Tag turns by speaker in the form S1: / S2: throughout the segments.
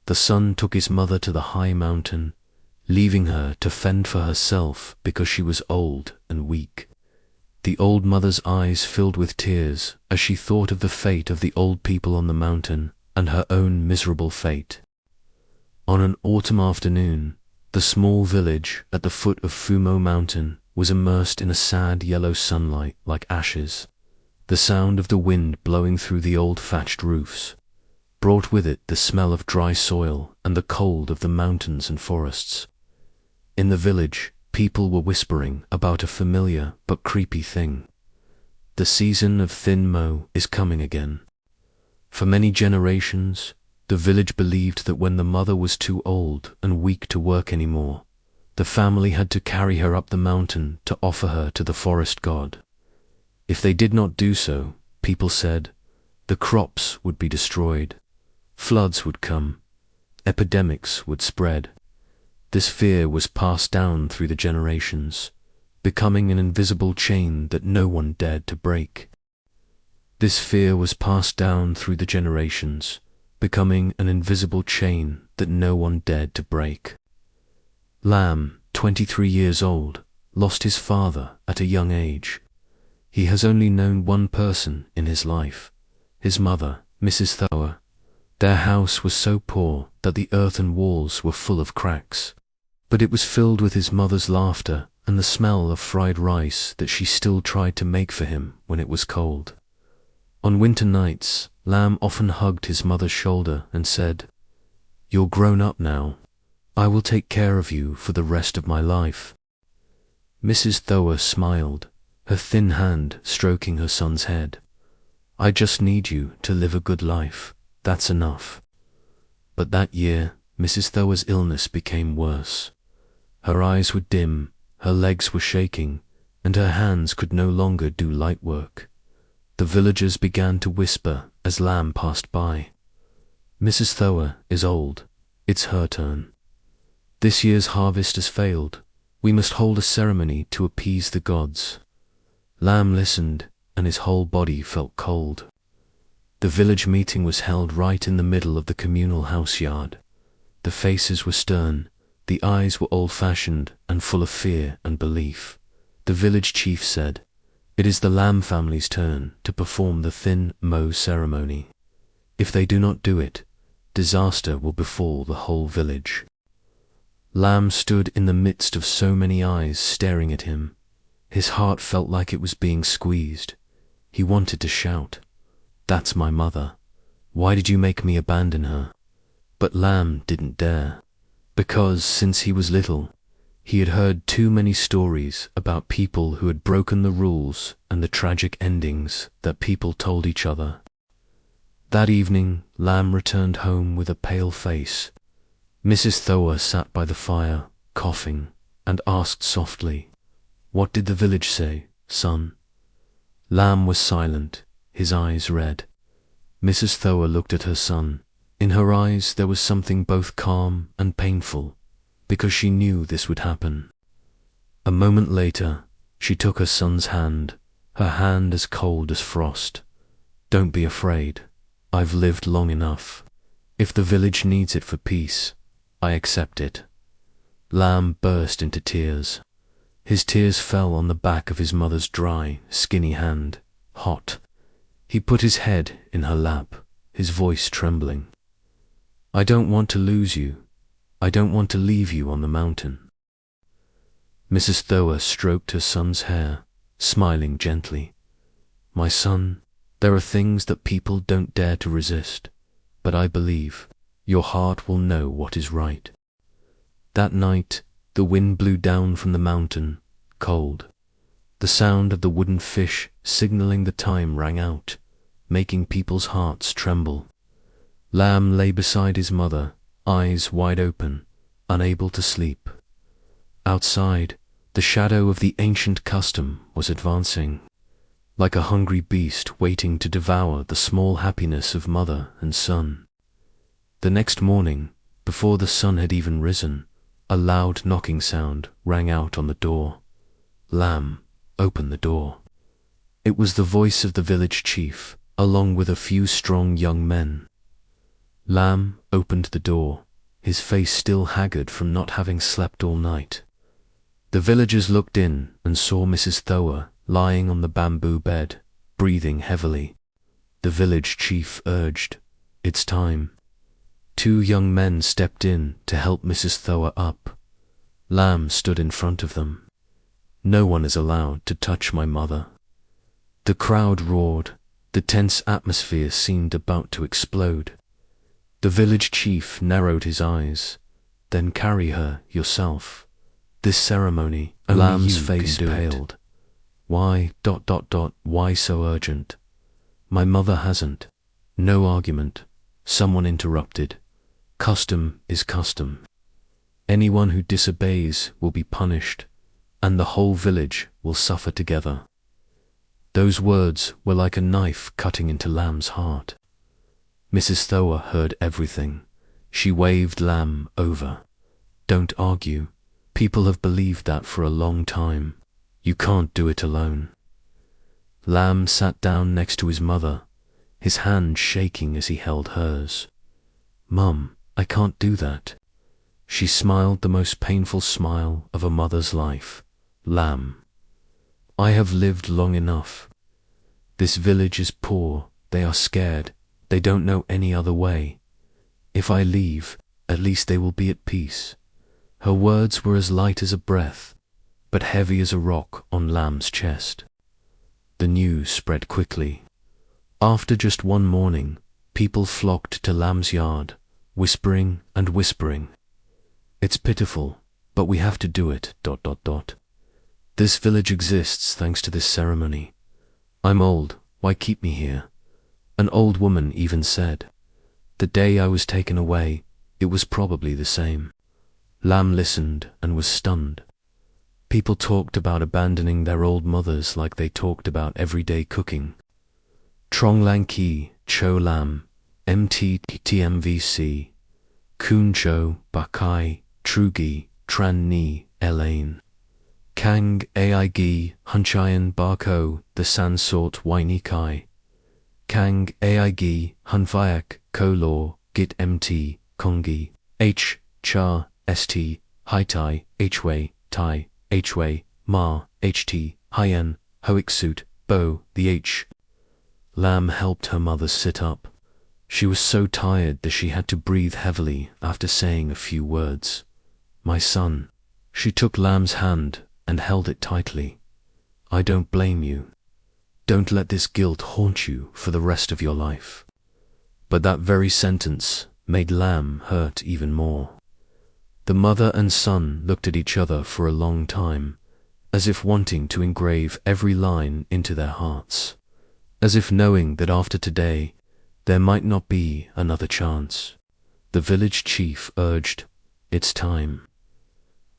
S1: the son took his mother to the high mountain, leaving her to fend for herself because she was old and weak. The old mother's eyes filled with tears as she thought of the fate of the old people on the mountain and her own miserable fate. On an autumn afternoon, the small village at the foot of Fumo Mountain was immersed in a sad yellow sunlight like ashes. The sound of the wind blowing through the old thatched roofs brought with it the smell of dry soil and the cold of the mountains and forests. In the village, people were whispering about a familiar but creepy thing. The season of thin mow is coming again. For many generations, the village believed that when the mother was too old and weak to work anymore, the family had to carry her up the mountain to offer her to the forest god. If they did not do so, people said, the crops would be destroyed, floods would come, epidemics would spread. This fear was passed down through the generations, becoming an invisible chain that no one dared to break. This fear was passed down through the generations, becoming an invisible chain that no one dared to break. Lamb, 23 years old, lost his father at a young age. He has only known one person in his life, his mother, Mrs. Thower. Their house was so poor that the earthen walls were full of cracks, but it was filled with his mother's laughter and the smell of fried rice that she still tried to make for him when it was cold. On winter nights, Lamb often hugged his mother's shoulder and said, "You're grown up now. I will take care of you for the rest of my life." Mrs. Thower smiled, her thin hand stroking her son's head. "I just need you to live a good life. That's enough." But that year, Mrs. Thower's illness became worse. Her eyes were dim, her legs were shaking, and her hands could no longer do light work. The villagers began to whisper as Lamb passed by, "Mrs. Thower is old. It's her turn. This year's harvest has failed. We must hold a ceremony to appease the gods." Lamb listened, and his whole body felt cold. The village meeting was held right in the middle of the communal house yard. The faces were stern, the eyes were old-fashioned and full of fear and belief. The village chief said, "It is the Lamb family's turn to perform the thin mow ceremony. If they do not do it, disaster will befall the whole village." Lamb stood in the midst of so many eyes staring at him. His heart felt like it was being squeezed. He wanted to shout, "That's my mother. Why did you make me abandon her?" But Lamb didn't dare, because since he was little, he had heard too many stories about people who had broken the rules and the tragic endings that people told each other. That evening, Lamb returned home with a pale face. Mrs. Thower sat by the fire, coughing, and asked softly, "What did the village say, son?" Lamb was silent, his eyes red. Mrs. Thower looked at her son. In her eyes there was something both calm and painful, because she knew this would happen. A moment later, she took her son's hand, her hand as cold as frost. "Don't be afraid. I've lived long enough. If the village needs it for peace, I accept it." Lamb burst into tears. His tears fell on the back of his mother's dry, skinny hand, hot. He put his head in her lap, his voice trembling. "I don't want to lose you. I don't want to leave you on the mountain." Mrs. Thower stroked her son's hair, smiling gently. "My son, there are things that people don't dare to resist, but I believe your heart will know what is right." That night, the wind blew down from the mountain, cold. The sound of the wooden fish signaling the time rang out, making people's hearts tremble. Lamb lay beside his mother, eyes wide open, unable to sleep. Outside, the shadow of the ancient custom was advancing, like a hungry beast waiting to devour the small happiness of mother and son. The next morning, before the sun had even risen, a loud knocking sound rang out on the door. Lamb opened the door. It was the voice of the village chief, along with a few strong young men. Lamb opened the door, his face still haggard from not having slept all night. The villagers looked in and saw Mrs. Thoa lying on the bamboo bed, breathing heavily. The village chief urged, "It's time." 2 young men stepped in to help Mrs. Thoa up. Lamb stood in front of them. "No one is allowed to touch my mother." The crowd roared. The tense atmosphere seemed about to explode. The village chief narrowed his eyes. "Then carry her yourself. This ceremony, Lamb's face paled. Why, why so urgent? My mother hasn't." No argument. Someone interrupted. "Custom is custom. Anyone who disobeys will be punished, and the whole village will suffer together." Those words were like a knife cutting into Lamb's heart. Mrs. Thoa heard everything. She waved Lamb over. "Don't argue. People have believed that for a long time. You can't do it alone." Lamb sat down next to his mother, his hand shaking as he held hers. "Mum, I can't do that." She smiled the most painful smile of a mother's life. "Lamb, I have lived long enough. This village is poor, they are scared, they don't know any other way. If I leave, at least they will be at peace." Her words were as light as a breath, but heavy as a rock on Lamb's chest. The news spread quickly. After just one morning, people flocked to Lamb's yard, whispering and whispering. "It's pitiful, but we have to do it, ... This village exists thanks to this ceremony. I'm old, why keep me here?" An old woman even said. "The day I was taken away, it was probably the same." Lamb listened and was stunned. People talked about abandoning their old mothers like they talked about everyday cooking. Trong Lang Ki, Cho Lam, MTTMVC, Kun Cho, Bakai, Trugi, Tran Ni, Elaine. Kang Aig Hunchayan Barko, the San Sort Waini Kai. Kang Aig Hunvayak, Ko Law, Git MT, Kongi. H. Cha, St, Haitai, Hway, Tai, Hway, Ma, HT, Hyen, Hoiksut, Bo, the H. Lamb helped her mother sit up. She was so tired that she had to breathe heavily after saying a few words. "My son." She took Lamb's hand and held it tightly. "I don't blame you. Don't let this guilt haunt you for the rest of your life." But that very sentence made Lamb hurt even more. The mother and son looked at each other for a long time, as if wanting to engrave every line into their hearts, as if knowing that after today there might not be another chance. The village chief urged, "It's time."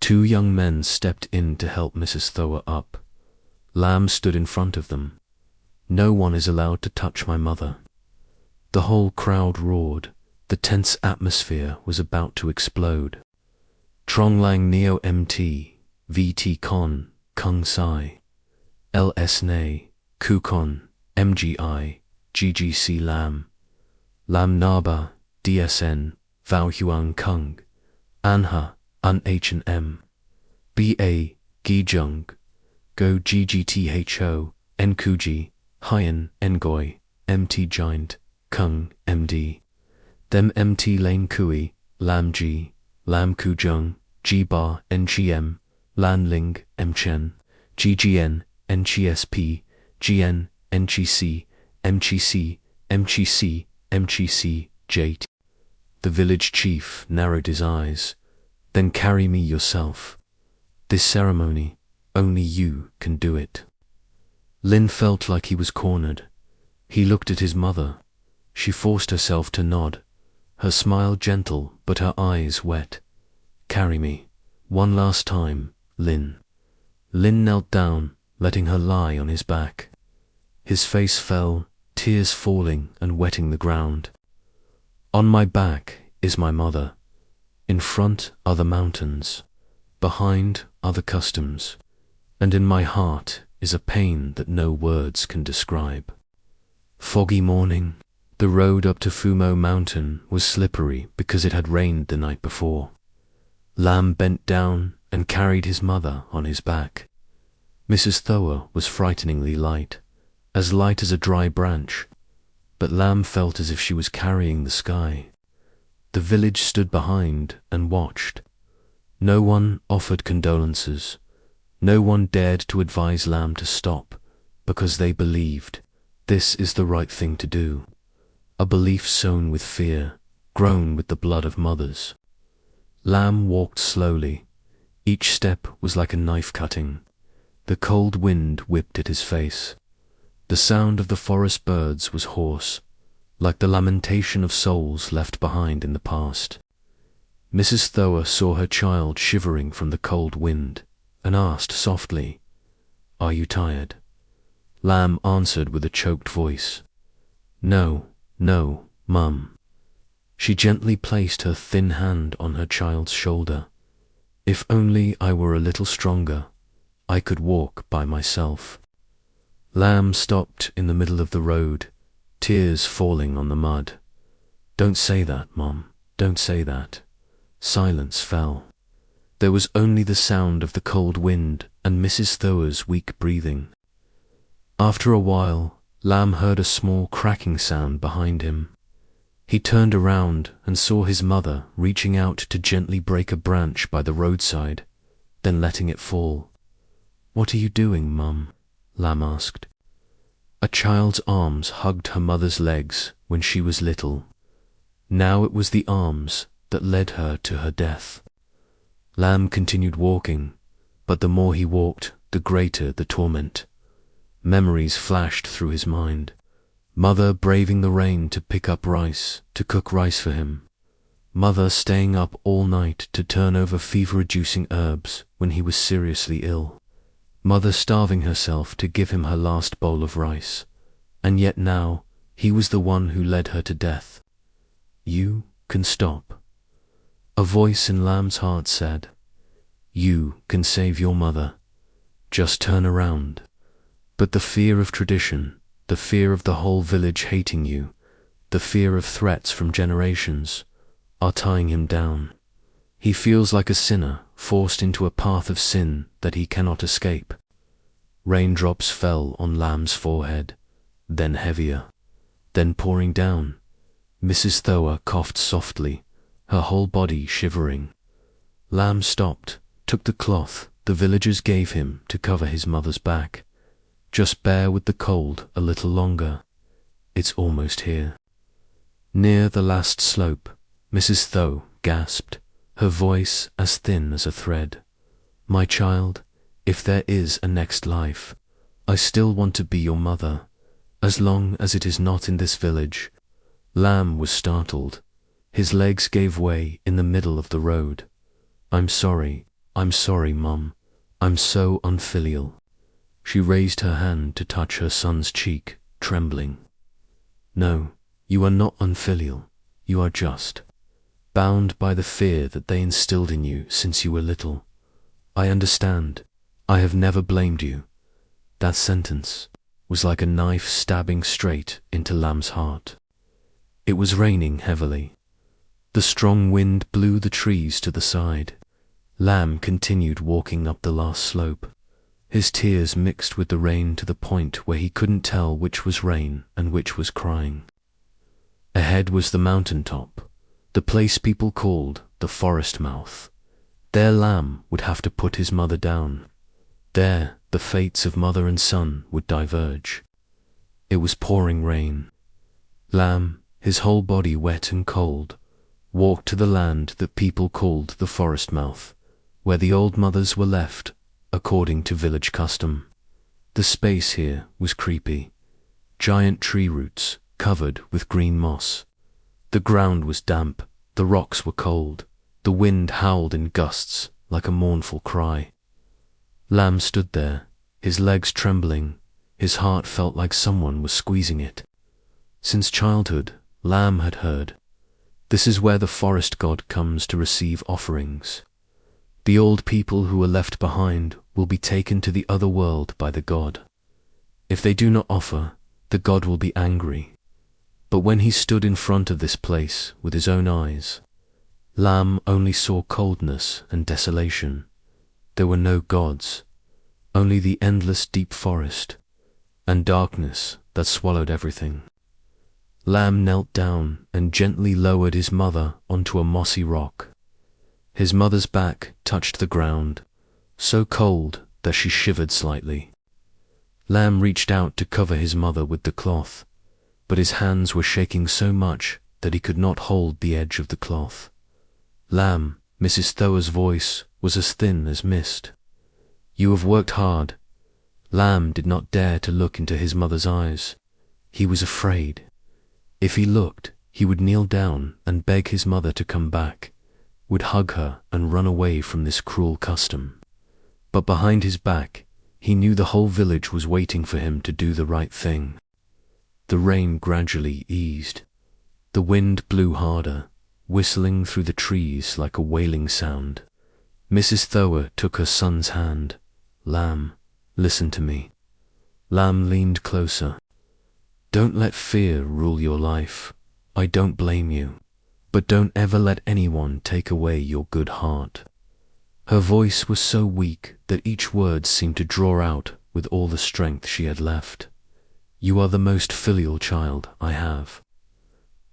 S1: 2 young men stepped in to help Mrs. Thoa up. Lamb stood in front of them. "No one is allowed to touch my mother." The whole crowd roared. The tense atmosphere was about to explode. Trong Lang Neo MT, VT Con, Kung Sai, LS Nay, Kukon, MGI, GGC Lam, Lam Naba, DSN, Vao Huang Kung, Anha, Un H&M, BA, Gijung, Go GGTHO, Nkuji, Hyen, Ngoi, MT Giant, Kung, MD, Them MT Lane Kui, Lam G, Lam Kujung, G Bar, NGM, Lan Ling, Mchen, GGN, NGSP, GN, NGC, MGC, MGC, MGC, JT. The village chief narrowed his eyes. "Then carry me yourself. This ceremony, only you can do it." Lin felt like he was cornered. He looked at his mother. She forced herself to nod, her smile gentle but her eyes wet. "Carry me. One last time, Lin." Lin knelt down, letting her lie on his back. His face fell, tears falling and wetting the ground. "On my back is my mother. In front are the mountains. Behind are the customs. And in my heart is a pain that no words can describe." Foggy morning, The road up to Fumo Mountain was slippery because it had rained the night before. Lamb bent down and carried his mother on his back. Mrs. Thoa was frighteningly light as a dry branch, but Lamb felt as if she was carrying the sky. The village stood behind and watched. No one offered condolences. No one dared to advise Lamb to stop, because they believed this is the right thing to do. A belief sown with fear, grown with the blood of mothers. Lamb walked slowly. Each step was like a knife cutting. The cold wind whipped at his face. The sound of the forest birds was hoarse, like the lamentation of souls left behind in the past. Mrs. Thoa saw her child shivering from the cold wind and asked softly, "Are you tired?" Lamb answered with a choked voice, "No, no, Mum." She gently placed her thin hand on her child's shoulder. "If only I were a little stronger, I could walk by myself." Lamb stopped in the middle of the road, tears falling on the mud. "Don't say that, Mom, don't say that." Silence fell. There was only the sound of the cold wind and Mrs. Thoa's weak breathing. After a while, Lamb heard a small cracking sound behind him. He turned around and saw his mother reaching out to gently break a branch by the roadside, then letting it fall. "What are you doing, Mum?" Lamb asked. A child's arms hugged her mother's legs when she was little. Now it was the arms that led her to her death. Lamb continued walking, but the more he walked, the greater the torment. Memories flashed through his mind. Mother braving the rain to pick up rice, to cook rice for him. Mother staying up all night to turn over fever-reducing herbs when he was seriously ill. Mother starving herself to give him her last bowl of rice. And yet now, he was the one who led her to death. "You can stop." A voice in Lamb's heart said, "You can save your mother. Just turn around." But the fear of tradition, the fear of the whole village hating you, the fear of threats from generations, are tying him down. He feels like a sinner forced into a path of sin that he cannot escape. Raindrops fell on Lamb's forehead, then heavier, then pouring down. Mrs. Thoa coughed softly, her whole body shivering. Lamb stopped, took the cloth the villagers gave him to cover his mother's back. "Just bear with the cold a little longer. It's almost here." Near the last slope, Mrs. Thoa gasped, her voice as thin as a thread. "My child, if there is a next life, I still want to be your mother, as long as it is not in this village." Lamb was startled. His legs gave way in the middle of the road. I'm sorry, Mum. I'm so unfilial." She raised her hand to touch her son's cheek, trembling. "No, you are not unfilial. You are just bound by the fear that they instilled in you since you were little. I understand. I have never blamed you." That sentence was like a knife stabbing straight into Lamb's heart. It was raining heavily. The strong wind blew the trees to the side. Lamb continued walking up the last slope. His tears mixed with the rain to the point where he couldn't tell which was rain and which was crying. Ahead was the mountain top, the place people called the forest mouth. There Lamb would have to put his mother down. There the fates of mother and son would diverge. It was pouring rain. Lamb, his whole body wet and cold, walked to the land that people called the forest mouth, where the old mothers were left according to village custom. The space here was creepy. Giant tree roots covered with green moss. The ground was damp, the rocks were cold, the wind howled in gusts like a mournful cry. Lamb stood there, his legs trembling, his heart felt like someone was squeezing it. Since childhood, Lamb had heard, this is where the forest god comes to receive offerings. The old people who are left behind will be taken to the other world by the god. If they do not offer, the god will be angry. But when he stood in front of this place with his own eyes, Lamb only saw coldness and desolation. There were no gods, only the endless deep forest and darkness that swallowed everything. Lamb knelt down and gently lowered his mother onto a mossy rock. His mother's back touched the ground, so cold that she shivered slightly. Lamb reached out to cover his mother with the cloth, but his hands were shaking so much that he could not hold the edge of the cloth. Lamb, Mrs. Thower's voice was as thin as mist. You have worked hard. Lamb did not dare to look into his mother's eyes. He was afraid. If he looked, he would kneel down and beg his mother to come back, would hug her and run away from this cruel custom. But behind his back, he knew the whole village was waiting for him to do the right thing. The rain gradually eased. The wind blew harder, whistling through the trees like a wailing sound. Mrs. Thower took her son's hand. Lamb, listen to me. Lamb leaned closer. Don't let fear rule your life. I don't blame you. But don't ever let anyone take away your good heart. Her voice was so weak that each word seemed to draw out with all the strength she had left. You are the most filial child I have.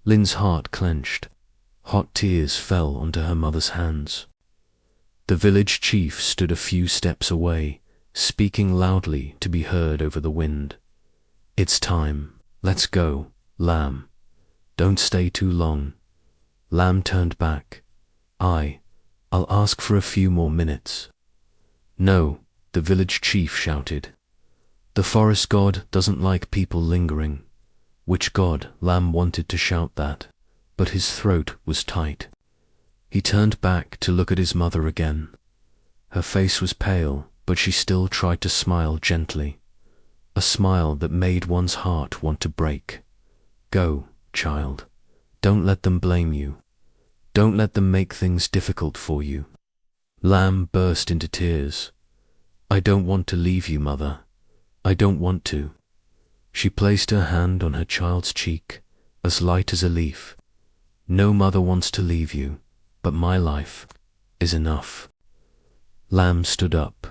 S1: Lynn's heart clenched. Hot tears fell onto her mother's hands. The village chief stood a few steps away, speaking loudly to be heard over the wind. It's time. Let's go, Lamb. Don't stay too long. Lamb turned back. I'll ask for a few more minutes. No, the village chief shouted. The forest god doesn't like people lingering. Which god? Lamb wanted to shout that, but his throat was tight. He turned back to look at his mother again. Her face was pale, but she still tried to smile gently, a smile that made one's heart want to break. Go, child. Don't let them blame you. Don't let them make things difficult for you. Lamb burst into tears. I don't want to leave you, Mother. I don't want to. She placed her hand on her child's cheek, as light as a leaf. No mother wants to leave you, but my life is enough. Lamb stood up.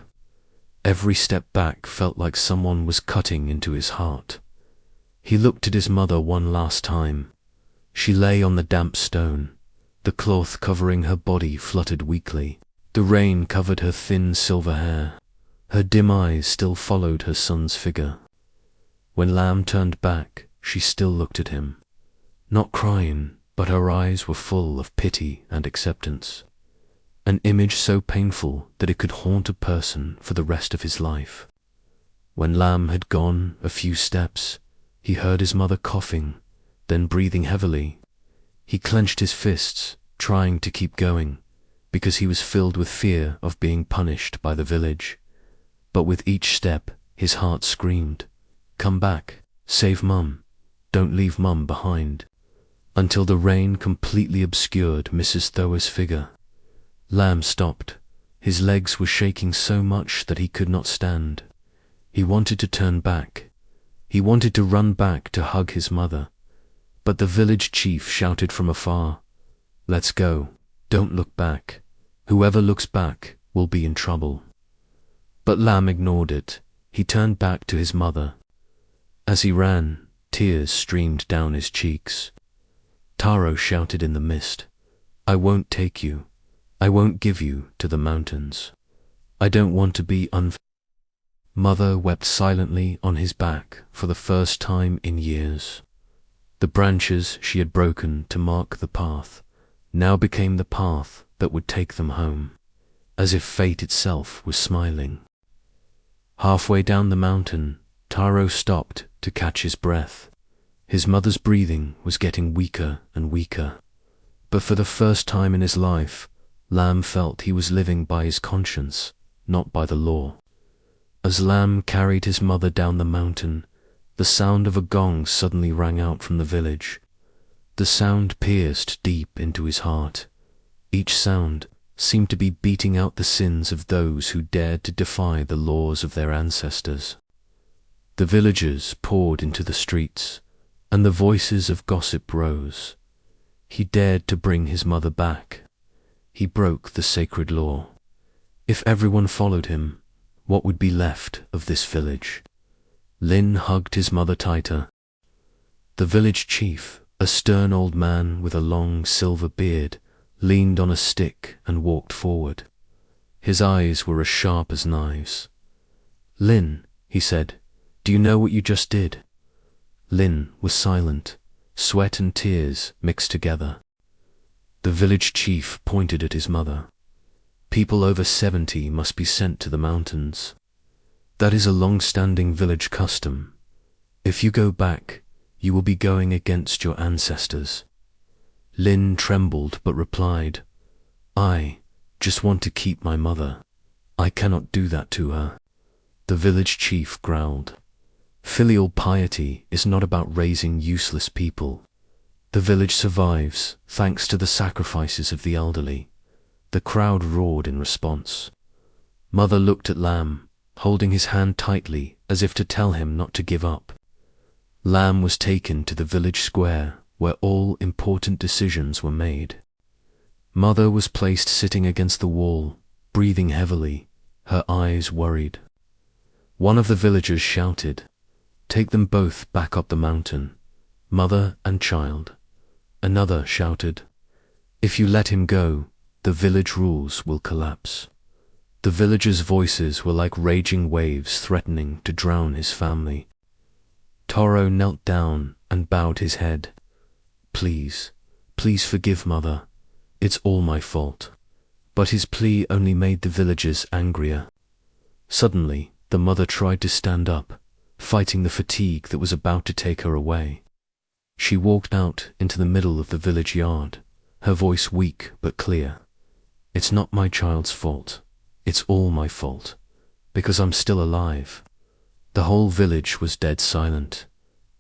S1: Every step back felt like someone was cutting into his heart. He looked at his mother one last time. She lay on the damp stone. The cloth covering her body fluttered weakly. The rain covered her thin silver hair. Her dim eyes still followed her son's figure. When Lamb turned back, she still looked at him. Not crying, but her eyes were full of pity and acceptance. An image so painful that it could haunt a person for the rest of his life. When Lamb had gone a few steps, he heard his mother coughing, then breathing heavily. He clenched his fists, trying to keep going, because he was filled with fear of being punished by the village. But with each step, his heart screamed, "Come back, save Mum, don't leave Mum behind," until the rain completely obscured Mrs. Thower's figure. Lamb stopped. His legs were shaking so much that he could not stand. He wanted to turn back. He wanted to run back to hug his mother. But the village chief shouted from afar, "Let's go. Don't look back. Whoever looks back will be in trouble." But Lamb ignored it. He turned back to his mother. As he ran, tears streamed down his cheeks. Taro shouted in the mist, "I won't take you. I won't give you to the mountains. I don't want to be Mother wept silently on his back for the first time in years. The branches she had broken to mark the path now became the path that would take them home, as if fate itself was smiling. Halfway down the mountain, Taro stopped to catch his breath. His mother's breathing was getting weaker and weaker. But for the first time in his life, Lamb felt he was living by his conscience, not by the law. As Lamb carried his mother down the mountain, the sound of a gong suddenly rang out from the village. The sound pierced deep into his heart. Each sound seemed to be beating out the sins of those who dared to defy the laws of their ancestors. The villagers poured into the streets. and the voices of gossip rose. He dared to bring his mother back. He broke the sacred law. If everyone followed him, what would be left of this village? Lin hugged his mother tighter. The village chief, a stern old man with a long silver beard, leaned on a stick and walked forward. His eyes were as sharp as knives. "Lin," he said, "do you know what you just did?" Lin was silent. Sweat and tears mixed together. The village chief pointed at his mother. "People over 70 must be sent to the mountains. That is a long-standing village custom. If you go back, you will be going against your ancestors." Lin trembled but replied, "I just want to keep my mother. I cannot do that to her." The village chief growled. "Filial piety is not about raising useless people. The village survives thanks to the sacrifices of the elderly." The crowd roared in response. Mother looked at Lam, holding his hand tightly as if to tell him not to give up. Lam was taken to the village square where all important decisions were made. Mother was placed sitting against the wall, breathing heavily, her eyes worried. One of the villagers shouted, "Take them both back up the mountain, mother and child." Another shouted, "If you let him go, the village rules will collapse." The villagers' voices were like raging waves threatening to drown his family. Toro knelt down and bowed his head. "Please, please forgive mother. It's all my fault." But his plea only made the villagers angrier. Suddenly, the mother tried to stand up, fighting the fatigue that was about to take her away. She walked out into the middle of the village yard, her voice weak but clear. "It's not my child's fault. It's all my fault, because I'm still alive." The whole village was dead silent.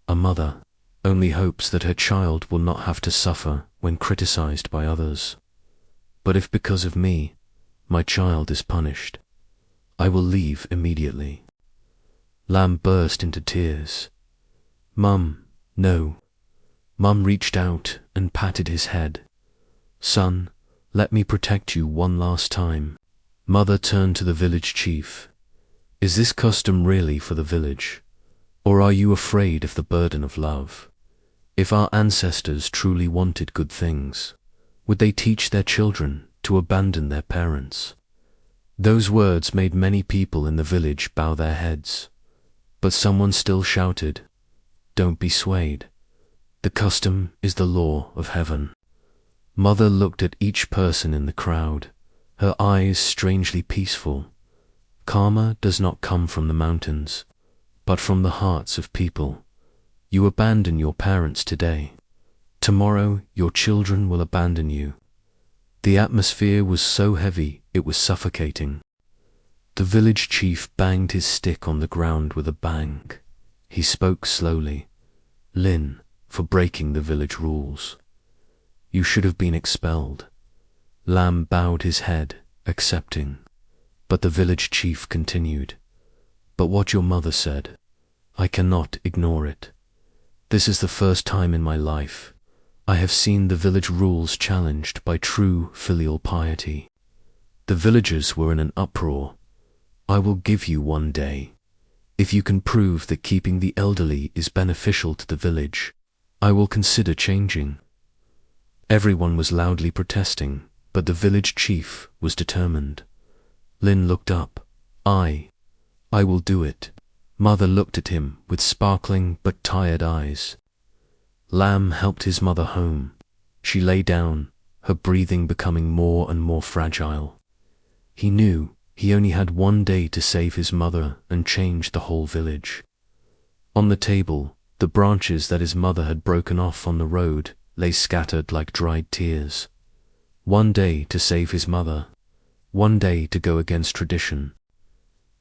S1: A mother only hopes that her child will not have to suffer when criticized by others. "But if because of me, my child is punished, I will leave immediately." Lam burst into tears. "Mum, no." Mum reached out and patted his head. "Son, let me protect you one last time." Mother turned to the village chief. "Is this custom really for the village, or are you afraid of the burden of love? If our ancestors truly wanted good things, would they teach their children to abandon their parents?" Those words made many people in the village bow their heads, but someone still shouted, "Don't be swayed. The custom is the law of heaven." Mother looked at each person in the crowd, her eyes strangely peaceful. Karma does not come from the mountains, but from the hearts of people. You abandon your parents today. Tomorrow your children will abandon you. The atmosphere was so heavy it was suffocating. The village chief banged his stick on the ground with a bang. He spoke slowly. "Lin, for breaking the village rules. You should have been expelled." Lam bowed his head, accepting. But the village chief continued, "But what your mother said, I cannot ignore it. This is the first time in my life I have seen the village rules challenged by true filial piety." The villagers were in an uproar. "I will give you one day. If you can prove that keeping the elderly is beneficial to the village, I will consider changing." Everyone was loudly protesting, but the village chief was determined. Lin looked up. I will do it." Mother looked at him with sparkling but tired eyes. Lam helped his mother home. She lay down, her breathing becoming more and more fragile. He knew he only had one day to save his mother and change the whole village. On the table, the branches that his mother had broken off on the road lay scattered like dried tears. One day to save his mother, one day to go against tradition.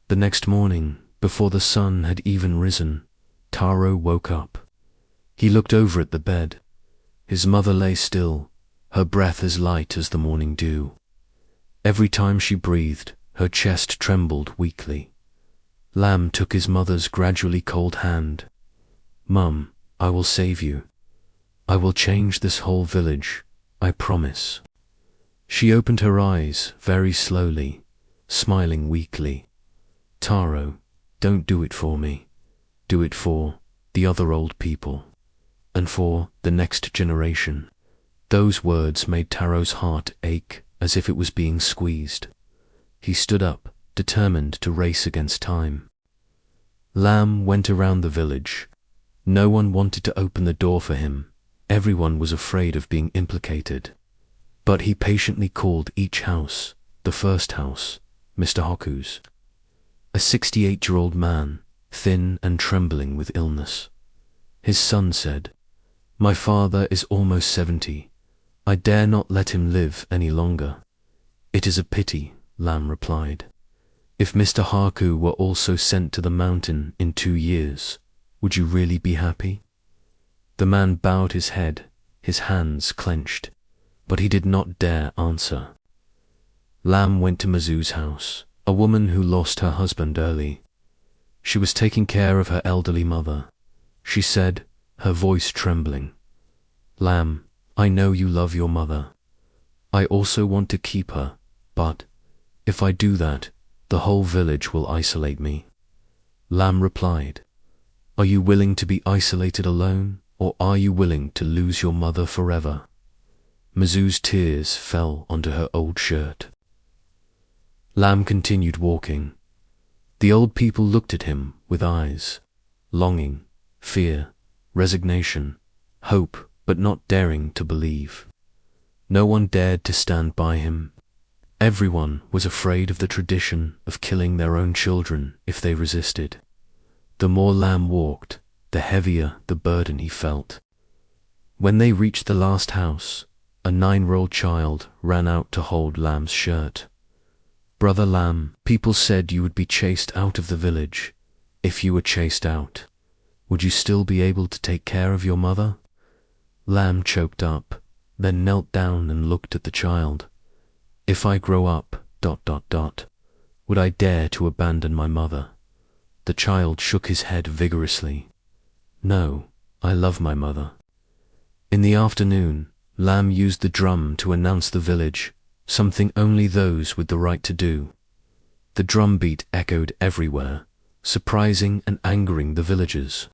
S1: The next morning, before the sun had even risen, Taro woke up. He looked over at the bed. His mother lay still, her breath as light as the morning dew. Every time she breathed, her chest trembled weakly. Lam took his mother's gradually cold hand. "Mum, I will save you. I will change this whole village, I promise. She opened her eyes very slowly, smiling weakly. Taro, don't do it for me. Do it for the other old people, and for the next generation. Those words made Taro's heart ache as if it was being squeezed. He stood up, determined to race against time. Lam went around the village. No one wanted to open the door for him. Everyone was afraid of being implicated. But he patiently called each house. The first house, Mr. Hoku's. A 68-year-old man, thin and trembling with illness. His son said, "My father is almost 70. I dare not let him live any longer." "It is a pity," Lam replied. "If Mr. Haku were also sent to the mountain in 2 years, would you really be happy?" The man bowed his head, his hands clenched, but he did not dare answer. Lam went to Mizu's house, a woman who lost her husband early. She was taking care of her elderly mother. She said, her voice trembling, "Lam, I know you love your mother. I also want to keep her, but if I do that, the whole village will isolate me." Lam replied, "Are you willing to be isolated alone, or are you willing to lose your mother forever?" Mizu's tears fell onto her old shirt. Lam continued walking. The old people looked at him with eyes, longing, fear, resignation, hope, but not daring to believe. No one dared to stand by him. Everyone was afraid of the tradition of killing their own children if they resisted. The more Lam walked, the heavier the burden he felt. When they reached the last house, a 9-year-old child ran out to hold Lam's shirt. "Brother Lam, people said you would be chased out of the village. If you were chased out, would you still be able to take care of your mother?" Lam choked up, then knelt down and looked at the child. "If I grow up, ... would I dare to abandon my mother?" The child shook his head vigorously. "No, I love my mother." In the afternoon, Lam used the drum to announce the village, something only those with the right to do. The drum beat echoed everywhere, surprising and angering the villagers.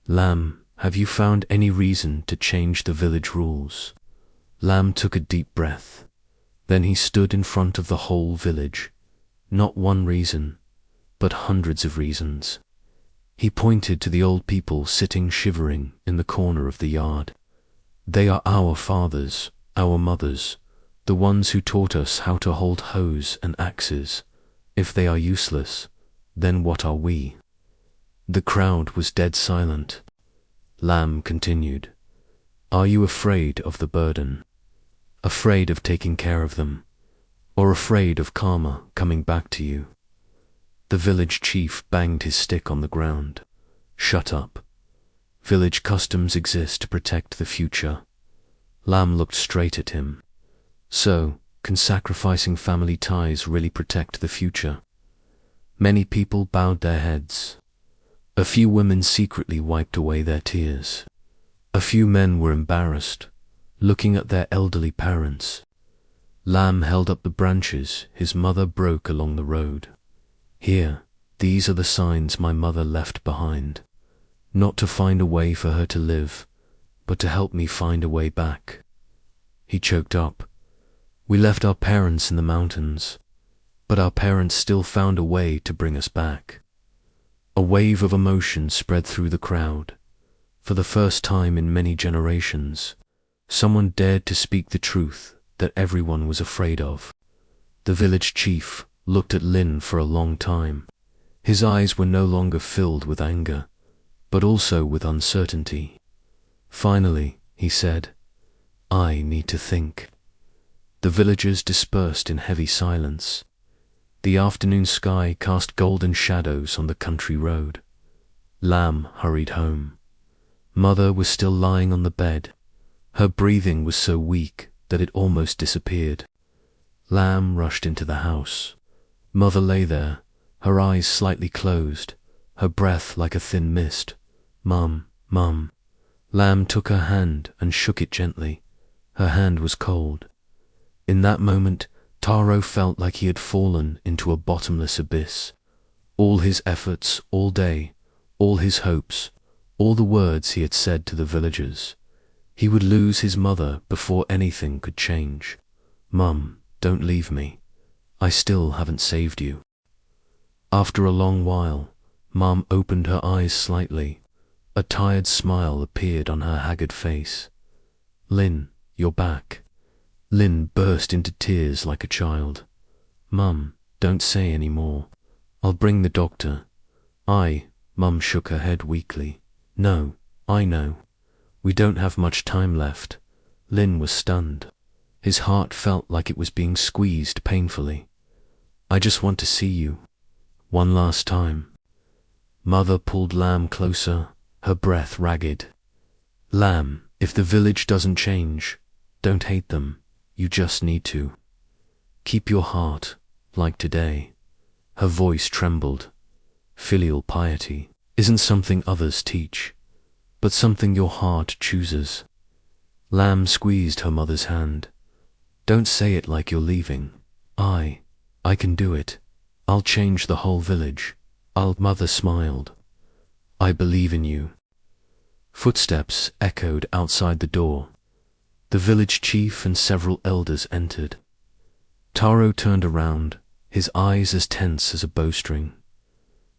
S1: "Lam, have you found any reason to change the village rules?" Lam took a deep breath. Then he stood in front of the whole village. Not one reason, but hundreds of reasons. He pointed to the old people sitting shivering in the corner of the yard. "They are our fathers, our mothers, the ones who taught us how to hold hoes and axes. If they are useless, then what are we?" The crowd was dead silent. Lam continued, "Are you afraid of the burden? Afraid of taking care of them? Or afraid of karma coming back to you?" The village chief banged his stick on the ground. "Shut up. Village customs exist to protect the future." Lam looked straight at him. "So, can sacrificing family ties really protect the future?" Many people bowed their heads. A few women secretly wiped away their tears. A few men were embarrassed, looking at their elderly parents. Lam held up the branches his mother broke along the road. "Here, these are the signs my mother left behind. Not to find a way for her to live, but to help me find a way back." He choked up. "We left our parents in the mountains, but our parents still found a way to bring us back." A wave of emotion spread through the crowd. For the first time in many generations, someone dared to speak the truth that everyone was afraid of. The village chief looked at Lin for a long time. His eyes were no longer filled with anger, but also with uncertainty. Finally, he said, "I need to think." The villagers dispersed in heavy silence. The afternoon sky cast golden shadows on the country road. Lam hurried home. Mother was still lying on the bed. Her breathing was so weak that it almost disappeared. Lam rushed into the house. Mother lay there, her eyes slightly closed, her breath like a thin mist. "Mum, Mum." Lamb took her hand and shook it gently. Her hand was cold. In that moment, Taro felt like he had fallen into a bottomless abyss. All his efforts all day, all his hopes, all the words he had said to the villagers. He would lose his mother before anything could change. "Mum, don't leave me. I still haven't saved you." After a long while, Mum opened her eyes slightly. A tired smile appeared on her haggard face. "Lin, you're back." Lin burst into tears like a child. "Mum, don't say any more. I'll bring the doctor." Mum shook her head weakly. "No, I know. We don't have much time left." Lin was stunned. His heart felt like it was being squeezed painfully. "I just want to see you. One last time." Mother pulled Lamb closer, her breath ragged. "Lamb, if the village doesn't change, don't hate them. You just need to. Keep your heart like today." Her voice trembled. "Filial piety isn't something others teach, but something your heart chooses." Lamb squeezed her mother's hand. "Don't say it like you're leaving. I can do it. I'll change the whole village. Mother smiled. "I believe in you." Footsteps echoed outside the door. The village chief and several elders entered. Taro turned around, his eyes as tense as a bowstring.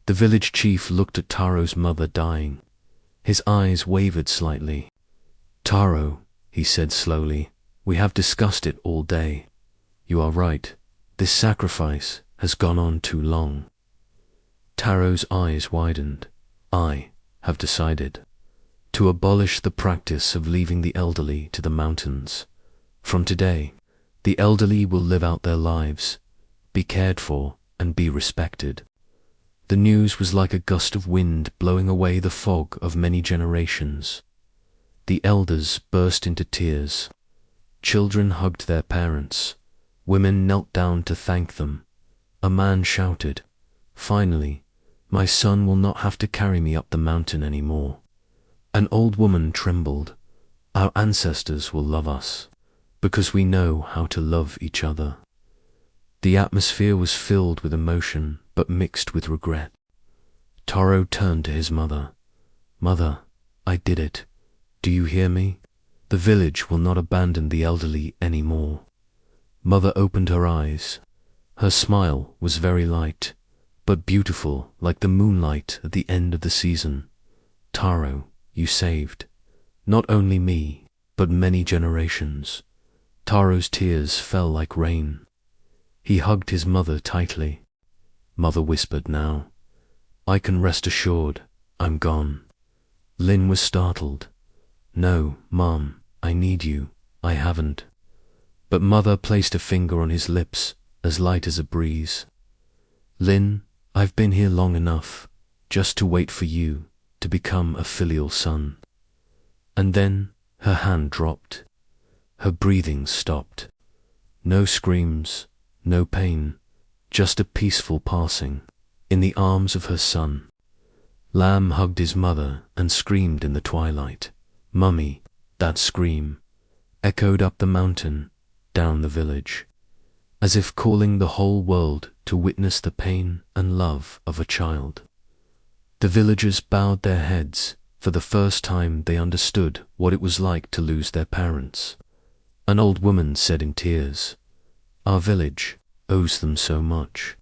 S1: The village chief looked at Taro's mother dying. His eyes wavered slightly. "Taro," he said slowly, "we have discussed it all day. You are right. This sacrifice has gone on too long." Taro's eyes widened. "I have decided to abolish the practice of leaving the elderly to the mountains. From today, the elderly will live out their lives, be cared for, and be respected." The news was like a gust of wind blowing away the fog of many generations. The elders burst into tears. Children hugged their parents. Women knelt down to thank them. A man shouted, "Finally, my son will not have to carry me up the mountain anymore." An old woman trembled. "Our ancestors will love us, because we know how to love each other." The atmosphere was filled with emotion, but mixed with regret. Taro turned to his mother. "Mother, I did it. Do you hear me? The village will not abandon the elderly anymore." Mother opened her eyes. Her smile was very light, but beautiful like the moonlight at the end of the season. "Taro, you saved not only me, but many generations." Taro's tears fell like rain. He hugged his mother tightly. Mother whispered now, "I can rest assured I'm gone." Lin was startled. "No, Mom, I need you. I haven't." But Mother placed a finger on his lips, as light as a breeze. "Lin, I've been here long enough, just to wait for you to become a filial son." And then her hand dropped. Her breathing stopped. No screams, no pain, just a peaceful passing in the arms of her son. Lamb hugged his mother and screamed in the twilight. "Mummy!" That scream echoed up the mountain, down the village, as if calling the whole world to witness the pain and love of a child. The villagers bowed their heads. For the first time they understood what it was like to lose their parents. An old woman said in tears, "Our village owes them so much."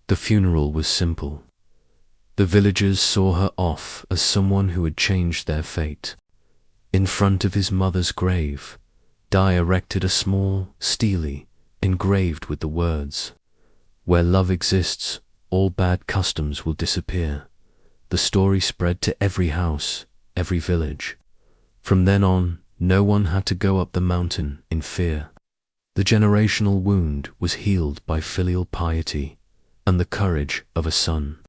S1: The funeral was simple. The villagers saw her off as someone who had changed their fate. In front of his mother's grave, Dai erected a small stele engraved with the words, "Where love exists, all bad customs will disappear." The story spread to every house, every village. From then on, no one had to go up the mountain in fear. The generational wound was healed by filial piety and the courage of a son.